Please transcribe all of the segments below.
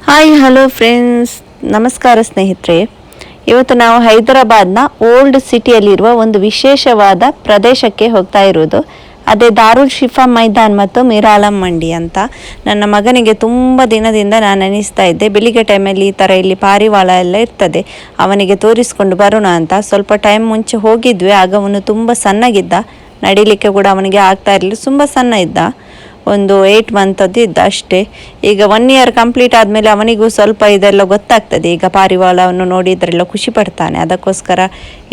Hi hello friends, ನಮಸ್ಕಾರ ಸ್ನೇಹಿತರೆ. ಇವತ್ತು ನಾವು ಹೈದರಾಬಾದ್ನ ಓಲ್ಡ್ ಸಿಟಿಯಲ್ಲಿರುವ ಒಂದು ವಿಶೇಷವಾದ ಪ್ರದೇಶಕ್ಕೆ ಹೋಗ್ತಾ ಇರೋದು. ಅದೇ ದಾರುಲ್ ಶಿಫಾ ಮೈದಾನ್ ಮತ್ತು ಮಿರಾಲಂ ಮಂಡಿ ಅಂತ. ನನ್ನ ಮಗನಿಗೆ ತುಂಬ ದಿನದಿಂದ ನಾನು ಅನಿಸ್ತಾ ಇದ್ದೆ, ಬೆಳಿಗ್ಗೆ ಟೈಮಲ್ಲಿ ಈ ಥರ ಇಲ್ಲಿ ಪಾರಿವಾಳ ಎಲ್ಲ ಇರ್ತದೆ, ಅವನಿಗೆ ತೋರಿಸ್ಕೊಂಡು ಬರೋಣ ಅಂತ. ಸ್ವಲ್ಪ ಟೈಮ್ ಮುಂಚೆ ಹೋಗಿದ್ವಿ. ಆಗ ಅವನು ತುಂಬ ಸಣ್ಣಗಿದ್ದ, ನಡಿಲಿಕ್ಕೆ ಕೂಡ ಅವನಿಗೆ ಆಗ್ತಾ ಇರಲಿಲ್ಲ, ತುಂಬ ಸಣ್ಣ ಇದ್ದ, ಒಂದು 8 ಮಂತದ್ದು ಇದ್ದ ಅಷ್ಟೇ. ಈಗ 1 ಇಯರ್ ಕಂಪ್ಲೀಟ್ ಆದಮೇಲೆ ಅವನಿಗೂ ಸ್ವಲ್ಪ ಇದೆಲ್ಲ ಗೊತ್ತಾಗ್ತದೆ. ಈಗ ಪಾರಿವಾಳವನ್ನು ನೋಡಿದ್ರೆಲ್ಲ ಖುಷಿ ಪಡ್ತಾನೆ. ಅದಕ್ಕೋಸ್ಕರ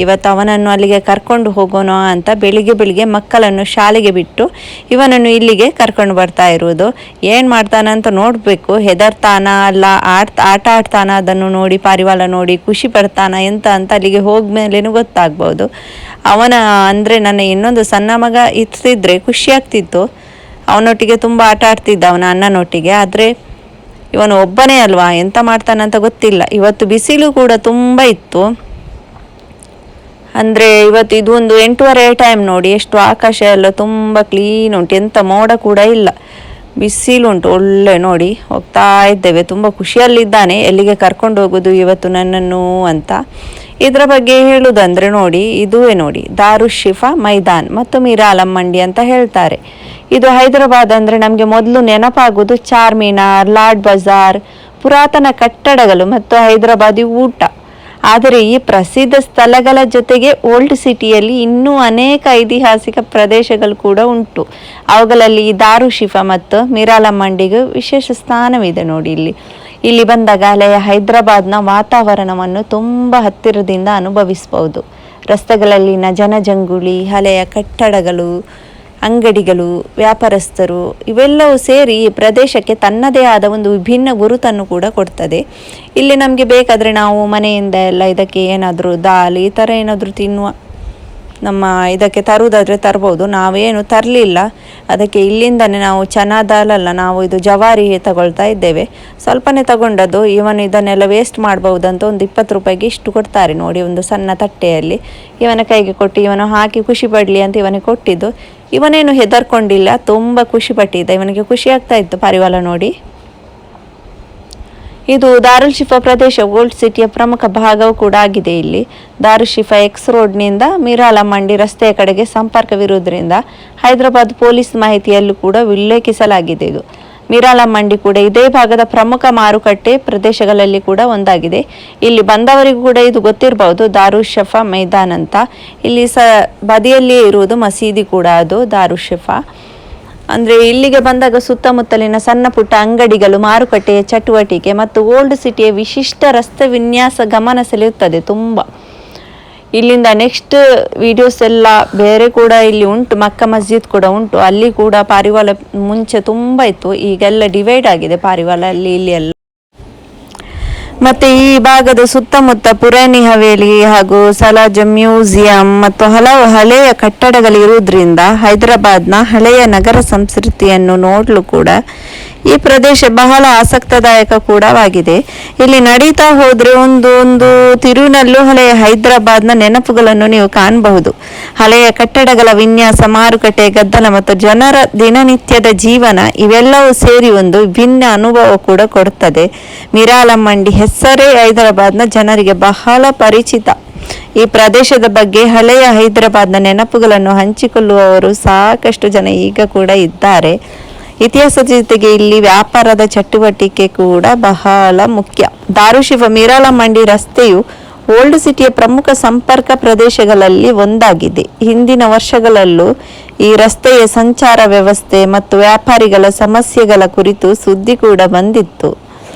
ಇವತ್ತು ಅವನನ್ನು ಅಲ್ಲಿಗೆ ಕರ್ಕೊಂಡು ಹೋಗೋಣ ಅಂತ ಬೆಳಿಗ್ಗೆ ಮಕ್ಕಳನ್ನು ಶಾಲೆಗೆ ಬಿಟ್ಟು ಇವನನ್ನು ಇಲ್ಲಿಗೆ ಕರ್ಕೊಂಡು ಬರ್ತಾ ಇರೋದು. ಏನು ಮಾಡ್ತಾನಂತ ನೋಡಬೇಕು. ಹೆದರ್ತಾನ ಅಲ್ಲ ಆಟ ಆಡ್ತಾನ, ಅದನ್ನು ನೋಡಿ ಪಾರಿವಾಳ ನೋಡಿ ಖುಷಿ ಪಡ್ತಾನ ಎಂತ ಅಂತ ಅಲ್ಲಿಗೆ ಹೋಗ್ಮೇಲೇನು ಗೊತ್ತಾಗ್ಬೋದು. ಅವನ ಅಂದರೆ ನನ್ನ ಇನ್ನೊಂದು ಸಣ್ಣ ಮಗ ಇರ್ತಿದ್ರೆ ಖುಷಿ ಆಗ್ತಿತ್ತು, ಅವನೊಟ್ಟಿಗೆ ತುಂಬ ಆಟ ಆಡ್ತಿದ್ದ ಅವನ ಅಣ್ಣನೊಟ್ಟಿಗೆ. ಆದರೆ ಇವನು ಒಬ್ಬನೇ ಅಲ್ವಾ, ಎಂತ ಮಾಡ್ತಾನಂತ ಗೊತ್ತಿಲ್ಲ. ಇವತ್ತು ಬಿಸಿಲು ಕೂಡ ತುಂಬ ಇತ್ತು. ಅಂದರೆ ಇವತ್ತು ಇದು ಒಂದು 8:30 ಟೈಮ್ ನೋಡಿ, ಎಷ್ಟು ಆಕಾಶ ಎಲ್ಲ ತುಂಬ ಕ್ಲೀನ್ ಉಂಟು, ಎಂಥ ಮೋಡ ಕೂಡ ಇಲ್ಲ, ಬಿಸಿಲು ಉಂಟು ಒಳ್ಳೆ. ನೋಡಿ ಹೋಗ್ತಾ ಇದ್ದೇವೆ, ತುಂಬ ಖುಷಿಯಲ್ಲಿದ್ದಾನೆ ಎಲ್ಲಿಗೆ ಕರ್ಕೊಂಡು ಹೋಗೋದು ಇವತ್ತು ನನ್ನನ್ನು ಅಂತ. ಇದರ ಬಗ್ಗೆ ಹೇಳುವುದಂದರೆ ನೋಡಿ, ಇದುವೇ ನೋಡಿ ದಾರುಲ್ ಶಿಫಾ ಮೈದಾನ್ ಮತ್ತು ಮಿರಾಲಂ ಮಂಡಿ ಅಂತ ಹೇಳ್ತಾರೆ. ಇದು ಹೈದರಾಬಾದ್ ಅಂದರೆ ನಮಗೆ ಮೊದಲು ನೆನಪಾಗೋದು ಚಾರ್ಮಿನಾರ್, ಲಾಡ್ ಬಜಾರ್, ಪುರಾತನ ಕಟ್ಟಡಗಳು ಮತ್ತು ಹೈದರಾಬಾದಿ ಊಟ. ಆದರೆ ಈ ಪ್ರಸಿದ್ಧ ಸ್ಥಳಗಳ ಜೊತೆಗೆ ಓಲ್ಡ್ ಸಿಟಿಯಲ್ಲಿ ಇನ್ನೂ ಅನೇಕ ಐತಿಹಾಸಿಕ ಪ್ರದೇಶಗಳು ಕೂಡ ಉಂಟು. ಅವುಗಳಲ್ಲಿ ಈ ದಾರುಲ್ ಶಿಫಾ ಮತ್ತು ಮಿರಾಲಂ ಮಂಡಿಗೂ ವಿಶೇಷ ಸ್ಥಾನವಿದೆ ನೋಡಿ. ಇಲ್ಲಿ ಬಂದಾಗ ಹಳೆಯ ಹೈದರಾಬಾದ್ನ ವಾತಾವರಣವನ್ನು ತುಂಬ ಹತ್ತಿರದಿಂದ ಅನುಭವಿಸ್ಬೋದು. ರಸ್ತೆಗಳಲ್ಲಿನ ಜನಜಂಗುಳಿ, ಹಳೆಯ ಕಟ್ಟಡಗಳು, ಅಂಗಡಿಗಳು, ವ್ಯಾಪಾರಸ್ಥರು ಇವೆಲ್ಲವೂ ಸೇರಿ ಈ ಪ್ರದೇಶಕ್ಕೆ ತನ್ನದೇ ಆದ ಒಂದು ವಿಭಿನ್ನ ಗುರುತನ್ನು ಕೂಡ ಕೊಡ್ತದೆ. ಇಲ್ಲಿ ನಮಗೆ ಬೇಕಾದರೆ ನಾವು ಮನೆಯಿಂದ ಎಲ್ಲ ಇದಕ್ಕೆ ಏನಾದರೂ ದಾಲ್ ಈ ಥರ ಏನಾದರೂ ತಿನ್ನುವ ನಮ್ಮ ಇದಕ್ಕೆ ತರುವುದಾದರೆ ತರ್ಬೋದು. ನಾವೇನು ತರಲಿಲ್ಲ, ಅದಕ್ಕೆ ಇಲ್ಲಿಂದನೇ ನಾವು ಚನಾ ದಾಲ್ ಅಲ್ಲ, ನಾವು ಇದು ಜವಾರಿ ತಗೊಳ್ತಾ ಇದ್ದೇವೆ. ಸ್ವಲ್ಪನೇ ತಗೊಂಡದ್ದು. ಇವನು ಇದನ್ನೆಲ್ಲ ವೇಸ್ಟ್ ಮಾಡ್ಬೋದಂತ ಒಂದು 20 ರೂಪಾಯಿಗೆ ಇಷ್ಟು ಕೊಡ್ತಾರೆ ನೋಡಿ, ಒಂದು ಸಣ್ಣ ತಟ್ಟೆಯಲ್ಲಿ. ಇವನ ಕೈಗೆ ಕೊಟ್ಟು ಇವನು ಹಾಕಿ ಖುಷಿ ಪಡಲಿ ಅಂತ ಇವನಿಗೆ ಕೊಟ್ಟಿದ್ದು. ಇವನೇನು ಹೆದರ್ಕೊಂಡಿಲ್ಲ, ತುಂಬ ಖುಷಿ ಪಟ್ಟಿದ್ದ, ಇವನಿಗೆ ಖುಷಿ ಆಗ್ತಾ ಇತ್ತು ಪಾರಿವಾಳ ನೋಡಿ. ಇದು ದಾರುಲ್ ಶಿಫಾ ಪ್ರದೇಶ ಓಲ್ಡ್ ಸಿಟಿಯ ಪ್ರಮುಖ ಭಾಗವೂ ಕೂಡ ಆಗಿದೆ. ಇಲ್ಲಿ ದಾರುಲ್ ಶಿಫಾ ಎಕ್ಸ್ ರೋಡ್ನಿಂದ ಮಿರಾಲಂ ಮಂಡಿ ರಸ್ತೆಯ ಕಡೆಗೆ ಸಂಪರ್ಕವಿರುವುದರಿಂದ ಹೈದರಾಬಾದ್ ಪೊಲೀಸ್ ಮಾಹಿತಿಯಲ್ಲೂ ಕೂಡ ಉಲ್ಲೇಖಿಸಲಾಗಿದೆ. ಇದು ಮಿರಾಲಂ ಮಂಡಿ ಕೂಡ ಇದೇ ಭಾಗದ ಪ್ರಮುಖ ಮಾರುಕಟ್ಟೆ ಪ್ರದೇಶಗಳಲ್ಲಿ ಕೂಡ ಒಂದಾಗಿದೆ. ಇಲ್ಲಿ ಬಂದವರಿಗೂ ಕೂಡ ಇದು ಗೊತ್ತಿರಬಹುದು, ದಾರುಲ್ ಶಿಫಾ ಮೈದಾನ್ ಅಂತ. ಇಲ್ಲಿ ಬದಿಯಲ್ಲಿಯೇ ಇರುವುದು ಮಸೀದಿ ಕೂಡ, ಅದು ದಾರುಲ್ ಶಿಫಾ. ಅಂದರೆ ಇಲ್ಲಿಗೆ ಬಂದಾಗ ಸುತ್ತಮುತ್ತಲಿನ ಸಣ್ಣ ಪುಟ್ಟ ಅಂಗಡಿಗಳು, ಮಾರುಕಟ್ಟೆಯ ಚಟುವಟಿಕೆ ಮತ್ತು ಓಲ್ಡ್ ಸಿಟಿಯ ವಿಶಿಷ್ಟ ರಸ್ತೆ ವಿನ್ಯಾಸ ಗಮನ ಸೆಳೆಯುತ್ತದೆ ತುಂಬ. ಇಲ್ಲಿಂದ ನೆಕ್ಸ್ಟ್ ವಿಡಿಯೋಸ್ ಎಲ್ಲ ಬೇರೆ ಕೂಡ ಇಲ್ಲಿ ಉಂಟು. ಮಕ್ಕ ಮಸ್ಜಿದ್ ಕೂಡ ಉಂಟು, ಅಲ್ಲಿ ಕೂಡ ಪಾರಿವಾಳ ಮುಂಚೆ ತುಂಬ ಇತ್ತು, ಈಗೆಲ್ಲ ಡಿವೈಡ್ ಆಗಿದೆ ಪಾರಿವಾಳ ಅಲ್ಲಿ ಇಲ್ಲಿ ಎಲ್ಲ. ಮತ್ತು ಈ ಭಾಗದ ಸುತ್ತಮುತ್ತ ಪುರಾಣಿ ಹವೇಲಿ ಹಾಗೂ ಸಲಾಜ್ ಮ್ಯೂಸಿಯಂ ಮತ್ತು ಹಲವು ಹಳೆಯ ಕಟ್ಟಡಗಳಿರುವುದರಿಂದ ಹೈದರಾಬಾದ್ನ ಹಳೆಯ ನಗರ ಸಂಸ್ಕೃತಿಯನ್ನು ನೋಡಲು ಕೂಡ ಈ ಪ್ರದೇಶ ಬಹಳ ಆಸಕ್ತಿದಾಯಕ ಕೂಡವಾಗಿದೆ. ಇಲ್ಲಿ ನಡೀತಾ ಹೋದರೆ ಒಂದು ತಿರುವಿನಲ್ಲೂ ಹಳೆಯ ಹೈದರಾಬಾದ್ನ ನೆನಪುಗಳನ್ನು ನೀವು ಕಾಣಬಹುದು. ಹಳೆಯ ಕಟ್ಟಡಗಳ ವಿನ್ಯಾಸ, ಮಾರುಕಟ್ಟೆ, ಗದ್ದಲ ಮತ್ತು ಜನರ ದಿನನಿತ್ಯದ ಜೀವನ ಇವೆಲ್ಲವೂ ಸೇರಿ ಒಂದು ವಿಭಿನ್ನ ಅನುಭವ ಕೂಡ ಕೊಡುತ್ತದೆ. ಮಿರಾಲಂ ಮಂಡಿ ಹೆಸರೇ ಹೈದರಾಬಾದ್ನ ಜನರಿಗೆ ಬಹಳ ಪರಿಚಿತ. ಈ ಪ್ರದೇಶದ ಬಗ್ಗೆ ಹಳೆಯ ಹೈದರಾಬಾದ್ನ ನೆನಪುಗಳನ್ನು ಹಂಚಿಕೊಳ್ಳುವವರು ಸಾಕಷ್ಟು ಜನ ಈಗ ಕೂಡ ಇದ್ದಾರೆ. ಇತಿಹಾಸದ ಜೊತೆಗೆ ಇಲ್ಲಿ ವ್ಯಾಪಾರದ ಚಟುವಟಿಕೆ ಕೂಡ ಬಹಳ ಮುಖ್ಯ. ದಾರುಲ್ ಶಿಫಾ ಮಿರಾಲಂ ಮಂಡಿ ರಸ್ತೆಯು ಓಲ್ಡ್ ಸಿಟಿಯ ಪ್ರಮುಖ ಸಂಪರ್ಕ ಪ್ರದೇಶಗಳಲ್ಲಿ ಒಂದಾಗಿದೆ. ಹಿಂದಿನ ವರ್ಷಗಳಲ್ಲೂ ಈ ರಸ್ತೆಯ ಸಂಚಾರ ವ್ಯವಸ್ಥೆ ಮತ್ತು ವ್ಯಾಪಾರಿಗಳ ಸಮಸ್ಯೆಗಳ ಕುರಿತು ಸುದ್ದಿ ಕೂಡ ಬಂದಿತ್ತು.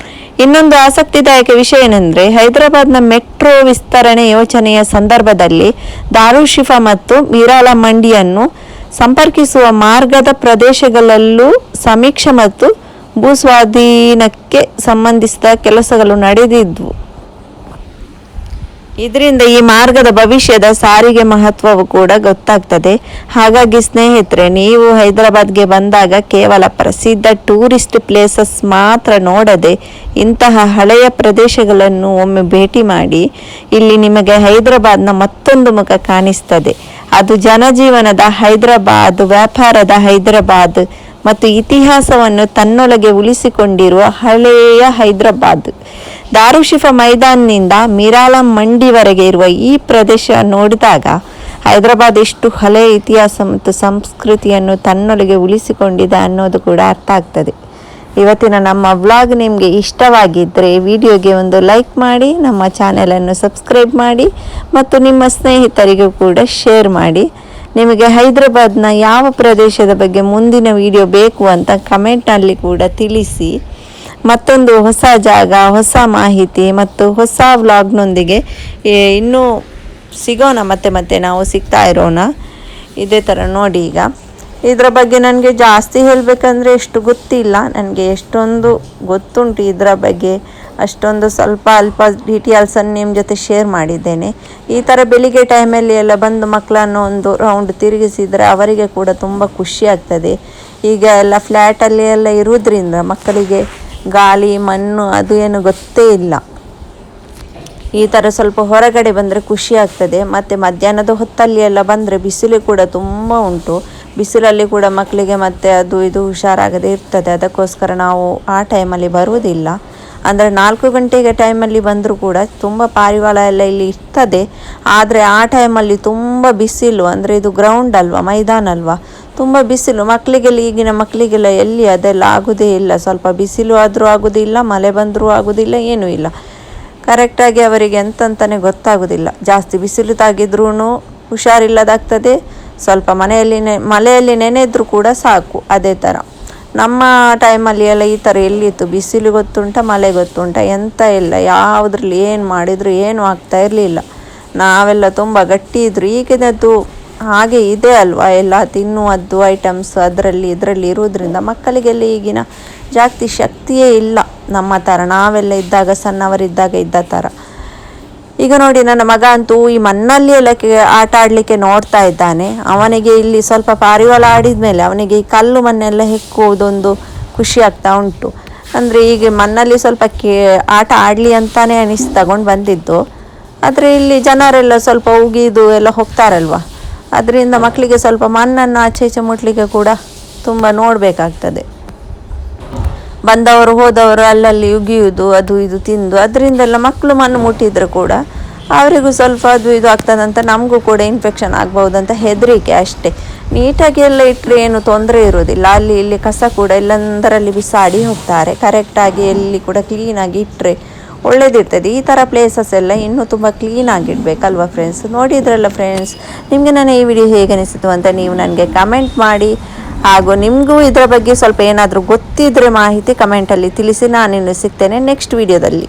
ಇನ್ನೊಂದು ಆಸಕ್ತಿದಾಯಕ ವಿಷಯ ಏನೆಂದರೆ, ಹೈದರಾಬಾದ್ನ ಮೆಟ್ರೋ ವಿಸ್ತರಣೆ ಯೋಜನೆಯ ಸಂದರ್ಭದಲ್ಲಿ ದಾರುಲ್ ಶಿಫಾ ಮತ್ತು ಮಿರಾಲಂ ಮಂಡಿಯನ್ನು ಸಂಪರ್ಕಿಸುವ ಮಾರ್ಗದ ಪ್ರದೇಶಗಳಲ್ಲೂ ಸಮೀಕ್ಷೆ ಮತ್ತು ಭೂಸ್ವಾಧೀನಕ್ಕೆ ಸಂಬಂಧಿಸಿದ ಕೆಲಸಗಳು ನಡೆದಿದ್ವು. ಇದರಿಂದ ಈ ಮಾರ್ಗದ ಭವಿಷ್ಯದ ಸಾರಿಗೆ ಮಹತ್ವವು ಕೂಡ ಗೊತ್ತಾಗ್ತದೆ. ಹಾಗಾಗಿ ಸ್ನೇಹಿತರೆ, ನೀವು ಹೈದರಾಬಾದ್ಗೆ ಬಂದಾಗ ಕೇವಲ ಪ್ರಸಿದ್ಧ ಟೂರಿಸ್ಟ್ ಪ್ಲೇಸಸ್ ಮಾತ್ರ ನೋಡದೆ ಇಂತಹ ಹಳೆಯ ಪ್ರದೇಶಗಳನ್ನು ಒಮ್ಮೆ ಭೇಟಿ ಮಾಡಿ. ಇಲ್ಲಿ ನಿಮಗೆ ಹೈದರಾಬಾದ್ನ ಮತ್ತೊಂದು ಮುಖ ಕಾಣಿಸ್ತದೆ. ಅದು ಜನಜೀವನದ ಹೈದರಾಬಾದ್, ವ್ಯಾಪಾರದ ಹೈದರಾಬಾದ್ ಮತ್ತು ಇತಿಹಾಸವನ್ನು ತನ್ನೊಳಗೆ ಉಳಿಸಿಕೊಂಡಿರುವ ಹಳೆಯ ಹೈದರಾಬಾದ್. ದಾರುಶಿಫಾ ಮೈದಾನ್ನಿಂದ ಮಿರಾಲ ಮಂಡಿವರೆಗೆ ಇರುವ ಈ ಪ್ರದೇಶ ನೋಡಿದಾಗ ಹೈದರಾಬಾದ್ ಎಷ್ಟು ಹಳೆಯ ಇತಿಹಾಸ ಮತ್ತು ಸಂಸ್ಕೃತಿಯನ್ನು ತನ್ನೊಳಗೆ ಉಳಿಸಿಕೊಂಡಿದೆ ಅನ್ನೋದು ಕೂಡ ಅರ್ಥ ಆಗ್ತದೆ. ಇವತ್ತಿನ ನಮ್ಮ ವ್ಲಾಗ್ ನಿಮಗೆ ಇಷ್ಟವಾಗಿದ್ದರೆ ವಿಡಿಯೋಗೆ ಒಂದು ಲೈಕ್ ಮಾಡಿ, ನಮ್ಮ ಚಾನೆಲನ್ನು ಸಬ್ಸ್ಕ್ರೈಬ್ ಮಾಡಿ ಮತ್ತು ನಿಮ್ಮ ಸ್ನೇಹಿತರಿಗೂ ಕೂಡ ಶೇರ್ ಮಾಡಿ. ನಿಮಗೆ ಹೈದರಾಬಾದ್ನ ಯಾವ ಪ್ರದೇಶದ ಬಗ್ಗೆ ಮುಂದಿನ ವಿಡಿಯೋ ಬೇಕು ಅಂತ ಕಮೆಂಟ್ನಲ್ಲಿ ಕೂಡ ತಿಳಿಸಿ. ಮತ್ತೊಂದು ಹೊಸ ಜಾಗ, ಹೊಸ ಮಾಹಿತಿ ಮತ್ತು ಹೊಸ ವ್ಲಾಗ್ನೊಂದಿಗೆ ಇನ್ನೂ ಸಿಗೋಣ. ಮತ್ತೆ ನಾವು ಸಿಗ್ತಾ ಇರೋಣ ಇದೇ ಥರ. ನೋಡಿ, ಈಗ ಇದರ ಬಗ್ಗೆ ನನಗೆ ಜಾಸ್ತಿ ಹೇಳಬೇಕಂದ್ರೆ ಎಷ್ಟು ಗೊತ್ತಿಲ್ಲ. ನನಗೆ ಎಷ್ಟೊಂದು ಗೊತ್ತುಂಟು ಇದರ ಬಗ್ಗೆ, ಅಷ್ಟೊಂದು ಸ್ವಲ್ಪ ಅಲ್ಪ ಡೀಟೇಲ್ಸನ್ನು ನಿಮ್ಮ ಜೊತೆ ಶೇರ್ ಮಾಡಿದ್ದೇನೆ. ಈ ಥರ ಬೆಳಿಗ್ಗೆ ಟೈಮಲ್ಲಿ ಎಲ್ಲ ಬಂದು ಮಕ್ಕಳನ್ನು ಒಂದು ರೌಂಡ್ ತಿರುಗಿಸಿದರೆ ಅವರಿಗೆ ಕೂಡ ತುಂಬ ಖುಷಿ ಆಗ್ತದೆ. ಈಗ ಎಲ್ಲ ಫ್ಲ್ಯಾಟಲ್ಲಿ ಎಲ್ಲ ಇರುವುದರಿಂದ ಮಕ್ಕಳಿಗೆ ಗಾಳಿ, ಮಣ್ಣು ಅದು ಏನು ಗೊತ್ತೇ ಇಲ್ಲ. ಈ ಥರ ಸ್ವಲ್ಪ ಹೊರಗಡೆ ಬಂದರೆ ಖುಷಿ ಆಗ್ತದೆ. ಮತ್ತು ಮಧ್ಯಾಹ್ನದ ಹೊತ್ತಲ್ಲಿ ಎಲ್ಲ ಬಂದರೆ ಬಿಸಿಲು ಕೂಡ ತುಂಬ ಉಂಟು. ಬಿಸಿಲಲ್ಲಿ ಕೂಡ ಮಕ್ಕಳಿಗೆ ಮತ್ತೆ ಅದು ಇದು ಹುಷಾರಾಗದೇ ಇರ್ತದೆ. ಅದಕ್ಕೋಸ್ಕರ ನಾವು ಆ ಟೈಮಲ್ಲಿ ಬರುವುದಿಲ್ಲ. ಅಂದರೆ 4 ಗಂಟೆಗೆ ಟೈಮಲ್ಲಿ ಬಂದರೂ ಕೂಡ ತುಂಬ ಪಾರಿವಾಳ ಎಲ್ಲ ಇಲ್ಲಿ ಇರ್ತದೆ. ಆದರೆ ಆ ಟೈಮಲ್ಲಿ ತುಂಬ ಬಿಸಿಲು. ಅಂದರೆ ಇದು ಗ್ರೌಂಡ್ ಅಲ್ವಾ, ಮೈದಾನ ಅಲ್ವಾ, ತುಂಬ ಬಿಸಿಲು. ಮಕ್ಕಳಿಗೆಲ್ಲ, ಈಗಿನ ಮಕ್ಕಳಿಗೆಲ್ಲ ಎಲ್ಲಿ ಅದೆಲ್ಲ ಆಗೋದೇ ಇಲ್ಲ. ಸ್ವಲ್ಪ ಬಿಸಿಲು ಆದರೂ ಆಗೋದಿಲ್ಲ, ಮಳೆ ಬಂದರೂ ಆಗೋದಿಲ್ಲ, ಏನೂ ಇಲ್ಲ. ಕರೆಕ್ಟಾಗಿ ಅವರಿಗೆ ಎಂತಂತಾನೆ ಗೊತ್ತಾಗೋದಿಲ್ಲ. ಜಾಸ್ತಿ ಬಿಸಿಲು ತಾಗಿದ್ರೂ ಹುಷಾರಿಲ್ಲದಾಗ್ತದೆ. ಸ್ವಲ್ಪ ಮಳೆಯಲ್ಲಿ ನೆನೆದ್ರೂ ಕೂಡ ಸಾಕು. ಅದೇ ಥರ ನಮ್ಮ ಟೈಮಲ್ಲಿ ಎಲ್ಲ ಈ ಥರ ಎಲ್ಲಿತ್ತು? ಬಿಸಿಲು ಗೊತ್ತುಂಟ, ಮಳೆ ಗೊತ್ತುಂಟ, ಎಂತ ಇಲ್ಲ. ಯಾವುದ್ರಲ್ಲಿ ಏನು ಮಾಡಿದರೂ ಏನೂ ಆಗ್ತಾ ಇರಲಿಲ್ಲ. ನಾವೆಲ್ಲ ತುಂಬ ಗಟ್ಟಿ ಇದ್ರು. ಈಗಿನದ್ದು ಹಾಗೆ ಇದೆ ಅಲ್ವಾ, ಎಲ್ಲ ತಿನ್ನುವದ್ದು ಐಟಮ್ಸ್ ಅದರಲ್ಲಿ ಇದರಲ್ಲಿ ಇರೋದ್ರಿಂದ ಮಕ್ಕಳಿಗೆಲ್ಲ ಈಗಿನ ಜಾಸ್ತಿ ಶಕ್ತಿಯೇ ಇಲ್ಲ ನಮ್ಮ ಥರ, ನಾವೆಲ್ಲ ಇದ್ದಾಗ, ಸಣ್ಣವರಿದ್ದಾಗ ಇದ್ದ ಥರ. ಈಗ ನೋಡಿ, ನನ್ನ ಮಗ ಅಂತೂ ಈ ಮಣ್ಣಲ್ಲಿ ಎಲ್ಲ ಆಟ ಆಡಲಿಕ್ಕೆ ನೋಡ್ತಾ ಇದ್ದಾನೆ. ಅವನಿಗೆ ಇಲ್ಲಿ ಸ್ವಲ್ಪ ಪಾರಿವಾಳ ಆಡಿದ ಮೇಲೆ ಅವನಿಗೆ ಈ ಕಲ್ಲು ಮಣ್ಣೆಲ್ಲ ಹೆಕ್ಕುವುದೊಂದು ಖುಷಿ ಆಗ್ತಾ ಉಂಟು. ಅಂದರೆ ಈಗ ಮಣ್ಣಲ್ಲಿ ಸ್ವಲ್ಪ ಆಟ ಆಡಲಿ ಅಂತಾನೆ ತಗೊಂಡು ಬಂದಿದ್ದು. ಆದರೆ ಇಲ್ಲಿ ಜನರೆಲ್ಲ ಸ್ವಲ್ಪ ಉಗಿದು ಎಲ್ಲ ಹೋಗ್ತಾರಲ್ವ, ಅದರಿಂದ ಮಕ್ಕಳಿಗೆ ಸ್ವಲ್ಪ ಮಣ್ಣನ್ನು ಆಚೆ ಈಚೆ ಮುಟ್ಲಿಕ್ಕೆ ಕೂಡ ತುಂಬ ನೋಡಬೇಕಾಗ್ತದೆ. ಬಂದವರು ಹೋದವರು ಅಲ್ಲಲ್ಲಿ ಉಗಿಯುವುದು, ಅದು ಇದು ತಿಂದು, ಅದರಿಂದೆಲ್ಲ ಮಕ್ಕಳು ಮಣ್ಣು ಮುಟ್ಟಿದ್ರೆ ಕೂಡ ಅವರಿಗೂ ಸ್ವಲ್ಪ ಅದು ಇದು ಆಗ್ತದಂತ, ನಮಗೂ ಕೂಡ ಇನ್ಫೆಕ್ಷನ್ ಆಗ್ಬೋದಂತ ಹೆದರಿಕೆ ಅಷ್ಟೇ. ನೀಟಾಗಿ ಎಲ್ಲ ಇಟ್ಟರೆ ಏನು ತೊಂದರೆ ಇರೋದಿಲ್ಲ. ಅಲ್ಲಿ ಇಲ್ಲಿ ಕಸ ಕೂಡ ಎಲ್ಲಂದರಲ್ಲಿ ಬಿಸಾಡಿ ಹೋಗ್ತಾರೆ. ಕರೆಕ್ಟಾಗಿ ಎಲ್ಲಿ ಕೂಡ ಕ್ಲೀನಾಗಿ ಇಟ್ಟರೆ ಒಳ್ಳೇದಿರ್ತದೆ. ಈ ಥರ ಪ್ಲೇಸಸ್ ಎಲ್ಲ ಇನ್ನೂ ತುಂಬ ಕ್ಲೀನಾಗಿಡಬೇಕಲ್ವ ಫ್ರೆಂಡ್ಸ್. ನೋಡಿದ್ರಲ್ಲ ಫ್ರೆಂಡ್ಸ್, ನಿಮಗೆ ನಾನು ಈ ವಿಡಿಯೋ ಹೇಗೆ ಅನಿಸಿತು ಅಂತ ನೀವು ನನಗೆ ಕಮೆಂಟ್ ಮಾಡಿ. ಹಾಗೂ ನಿಮಗೂ ಇದರ ಬಗ್ಗೆ ಸ್ವಲ್ಪ ಏನಾದರೂ ಗೊತ್ತಿದ್ದರೆ ಮಾಹಿತಿ ಕಮೆಂಟಲ್ಲಿ ತಿಳಿಸಿ. ನಾನಿನ್ನು ಸಿಗ್ತೇನೆ ನೆಕ್ಸ್ಟ್ ವಿಡಿಯೋದಲ್ಲಿ.